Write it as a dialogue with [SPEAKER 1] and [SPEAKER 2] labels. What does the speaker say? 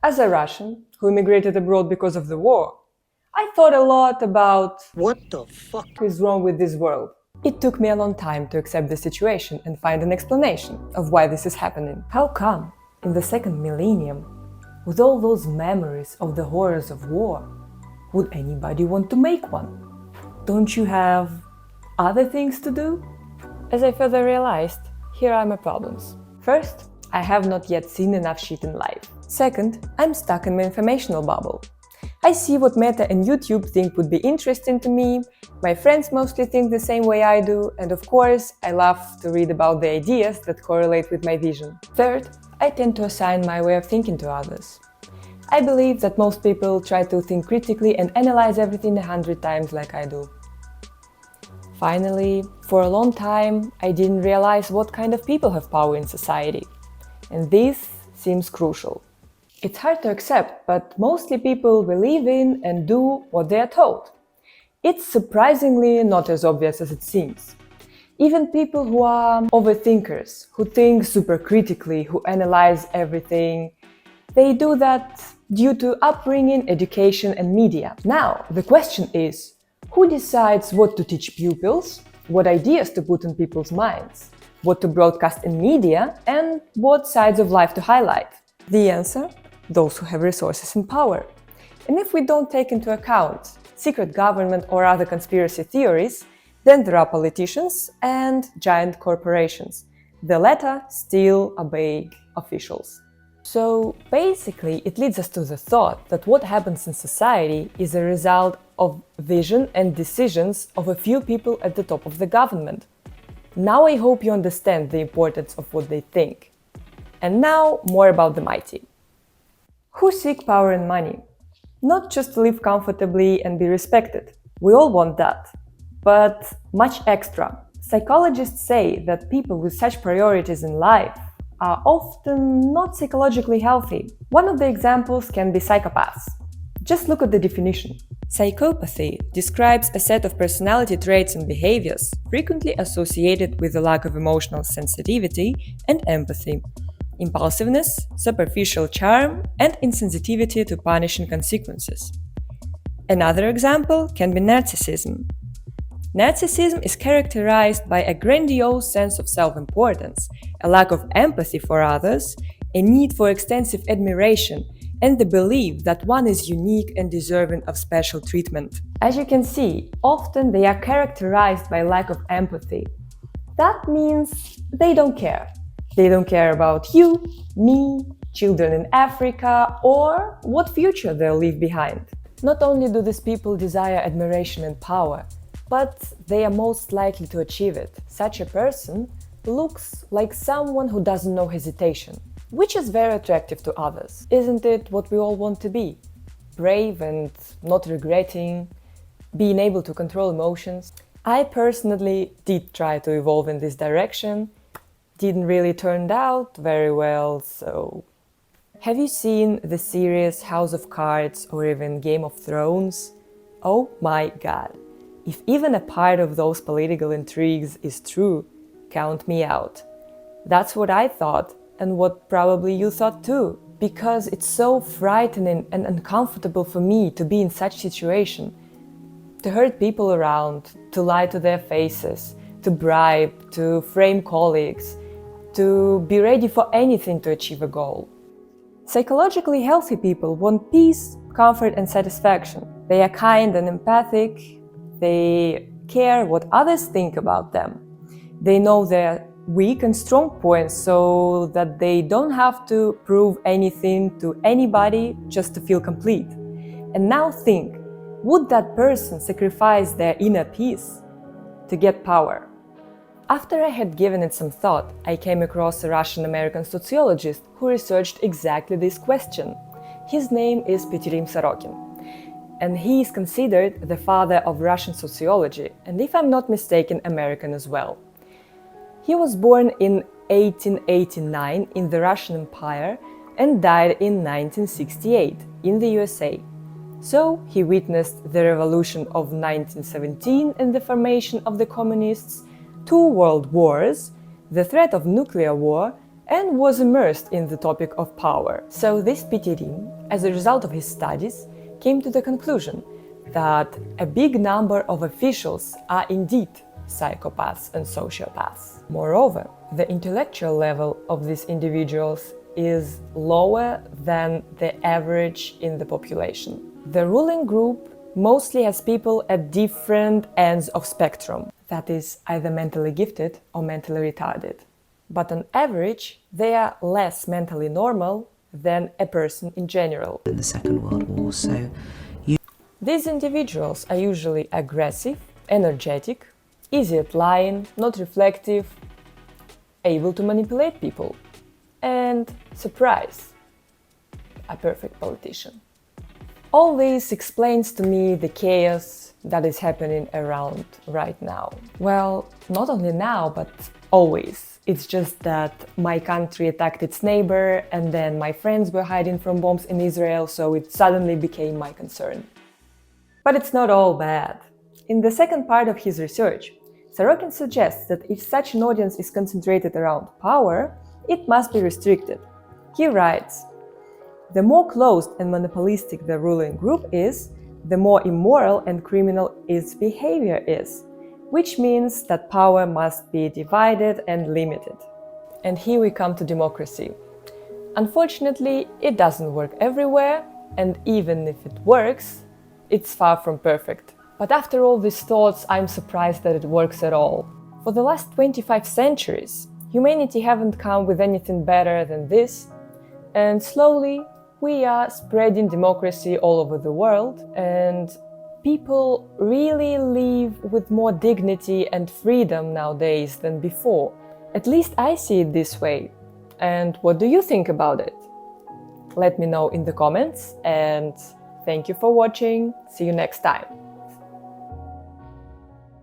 [SPEAKER 1] As a Russian who immigrated abroad because of the war, I thought a lot about
[SPEAKER 2] What the fuck?
[SPEAKER 1] what is wrong with this world. It took me a long time to accept the situation and find an explanation of why this is happening. How come, in the second millennium, with all those memories of the horrors of war, would anybody want to make one? Don't you have other things to do? As I further realized, here are my problems. First, I have not yet seen enough shit in life. Second, I'm stuck in my informational bubble. I see what Meta and YouTube think would be interesting to me, my friends mostly think the same way I do, and of course, I love to read about the ideas that correlate with my vision. Third, I tend to assign my way of thinking to others. I believe that most people try to think critically and analyze everything 100 times like I do. Finally, for a long time, I didn't realize what kind of people have power in society. And this seems crucial. It's hard to accept, but mostly people believe in and do what they are told. It's surprisingly not as obvious as it seems. Even people who are overthinkers, who think super critically, who analyze everything, they do that due to upbringing, education and media. Now, the question is, who decides what to teach pupils, what ideas to put in people's minds, what to broadcast in media, and what sides of life to highlight? The answer? Those who have resources and power. And if we don't take into account secret government or other conspiracy theories, then there are politicians and giant corporations. The latter still obey officials. So basically, it leads us to the thought that what happens in society is a result of vision and decisions of a few people at the top of the government. Now I hope you understand the importance of what they think. And now, more about the mighty. Who seek power and money? Not just to live comfortably and be respected. We all want that. But much extra. Psychologists say that people with such priorities in life are often not psychologically healthy. One of the examples can be psychopaths. Just look at the definition. Psychopathy describes a set of personality traits and behaviors frequently associated with a lack of emotional sensitivity and empathy, impulsiveness, superficial charm, and insensitivity to punishing consequences. Another example can be narcissism. Narcissism is characterized by a grandiose sense of self-importance, a lack of empathy for others, a need for extensive admiration, and the belief that one is unique and deserving of special treatment. As you can see, often they are characterized by lack of empathy. That means they don't care. They don't care about you, me, children in Africa, or what future they'll leave behind. Not only do these people desire admiration and power, but they are most likely to achieve it. Such a person looks like someone who doesn't know hesitation, which is very attractive to others. Isn't it what we all want to be? Brave and not regretting, being able to control emotions. I personally did try to evolve in this direction. Didn't really turn out very well, so... Have you seen the series House of Cards or even Game of Thrones? Oh my god. If even a part of those political intrigues is true, count me out. That's what I thought, and what probably you thought too. Because it's so frightening and uncomfortable for me to be in such situation. To hurt people around, to lie to their faces, to bribe, to frame colleagues, to be ready for anything to achieve a goal. Psychologically healthy people want peace, comfort and satisfaction. They are kind and empathic. They care what others think about them. They know their weak and strong points so that they don't have to prove anything to anybody just to feel complete. And now think, would that person sacrifice their inner peace to get power? After I had given it some thought, I came across a Russian-American sociologist who researched exactly this question. His name is Peterim Sorokin, and he is considered the father of Russian sociology, and if I'm not mistaken, American as well. He was born in 1889 in the Russian Empire and died in 1968 in the USA. So he witnessed the revolution of 1917 and the formation of the communists, 2 world wars, the threat of nuclear war, and was immersed in the topic of power. So this PTD, as a result of his studies, came to the conclusion that a big number of officials are indeed psychopaths and sociopaths. Moreover, the intellectual level of these individuals is lower than the average in the population. The ruling group mostly has people at different ends of spectrum, that is, either mentally gifted or mentally retarded. But on average, they are less mentally normal than a person in general.
[SPEAKER 2] In the Second World War,
[SPEAKER 1] These individuals are usually aggressive, energetic, easy at lying, not reflective, able to manipulate people, and, surprise, a perfect politician. All this explains to me the chaos that is happening around right now. Well, not only now, but always. It's just that my country attacked its neighbor, and then my friends were hiding from bombs in Israel, so it suddenly became my concern. But it's not all bad. In the second part of his research, Sorokin suggests that if such an audience is concentrated around power, it must be restricted. He writes, "The more closed and monopolistic the ruling group is, the more immoral and criminal its behavior is, which means that power must be divided and limited." And here we come to democracy. Unfortunately, it doesn't work everywhere, and even if it works, it's far from perfect. But after all these thoughts, I'm surprised that it works at all. For the last 25 centuries, humanity haven't come with anything better than this, and slowly we are spreading democracy all over the world, and people really live with more dignity and freedom nowadays than before. At least I see it this way. And what do you think about it? Let me know in the comments, and thank you for watching. See you next time.